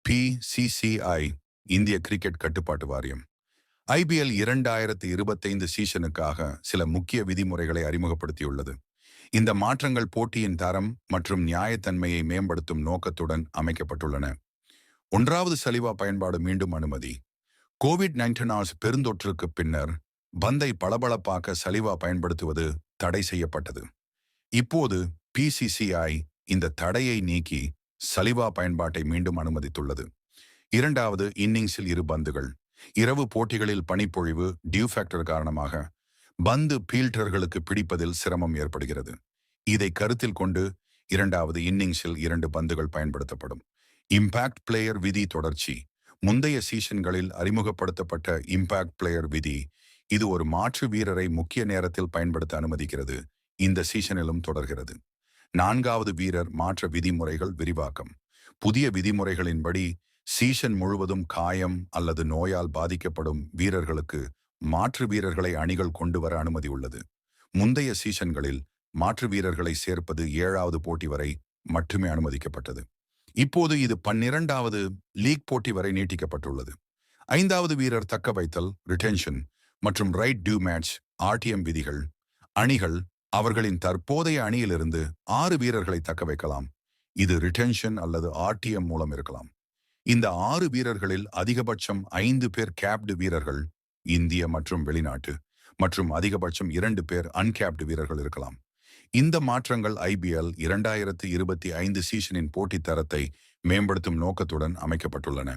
PCCI இந்திய cricket கட்டுப்பாட்டு வாரியம் IPL 2025 சீசனுக்காக சில முக்கிய விதிமுறைகளை அறிமுகப்படுத்தியுள்ளது. இந்த மாற்றங்கள் போட்டியின் தரம் மற்றும் நியாயத்தன்மையை மேம்படுத்தும் நோக்கத்துடன் அமைக்கப்பட்டுள்ளன. 1வது சலிவா பயன்பாடு மீண்டும் அனுமதி. கோவிட்-19 பெருந்தொற்றுக்கு பின்னர் பந்தை பளபளப்பாக்க சலிவா பயன்படுத்துவது தடை செய்யப்பட்டது. இப்போது PCCI இந்த தடையை நீக்கி சலிவா பயன்பாட்டை மீண்டும் அனுமதித்துள்ளது. 2வது இன்னிங்ஸில் 2 பந்துகள். இரவு போட்டிகளில் பனிப்பொழிவு டியூ ஃபேக்டர் காரணமாக பந்து பீல்டர்களுக்கு பிடிப்பதில் சிரமம் ஏற்படுகிறது. இதை கருத்தில் கொண்டு 2வது இன்னிங்ஸில் 2 பந்துகள் பயன்படுத்தப்படும். இம்பாக்ட் பிளேயர் விதி தொடர்ச்சி. முந்தைய சீசன்களில் அறிமுகப்படுத்தப்பட்ட இம்பாக்ட் பிளேயர் விதி இது ஒரு மாற்று வீரரை முக்கிய நேரத்தில் பயன்படுத்த அனுமதிக்கிறது. இந்த சீசனிலும் தொடர்கிறது. 4வது வீரர் மாற்ற விதிமுறைகள் விரிவாக்கம். புதிய விதிமுறைகளின்படி சீசன் முழுவதும் காயம் அல்லது நோயால் பாதிக்கப்படும் வீரர்களுக்கு மாற்று வீரர்களை அணிகள் கொண்டு வர அனுமதி உள்ளது. முந்தைய சீசன்களில் மாற்று வீரர்களை சேர்ப்பது 7வது போட்டி வரை மட்டுமே அனுமதிக்கப்பட்டது. இப்போது இது 12வது லீக் போட்டி வரை நீட்டிக்கப்பட்டுள்ளது. 5வது வீரர் தக்க வைத்தல் ரிட்டென்ஷன் மற்றும் ரைட் டியூ மேட்ச் RTM விதிகள். அணிகள் அவர்களின் தற்போதைய அணியிலிருந்து 6 வீரர்களை தக்க வைக்கலாம். இது ரிட்டென்ஷன் அல்லது RTM மூலம் இருக்கலாம். இந்த 6 வீரர்களில் அதிகபட்சம் 5 பேர் கேப்டு வீரர்கள் இந்திய மற்றும் வெளிநாட்டு மற்றும் அதிகபட்சம் 2 பேர் அன்கேப்டு வீரர்கள் இருக்கலாம். இந்த மாற்றங்கள் IPL 2025 சீசனின் போட்டி தரத்தை மேம்படுத்தும் நோக்கத்துடன் அமைக்கப்பட்டுள்ளன.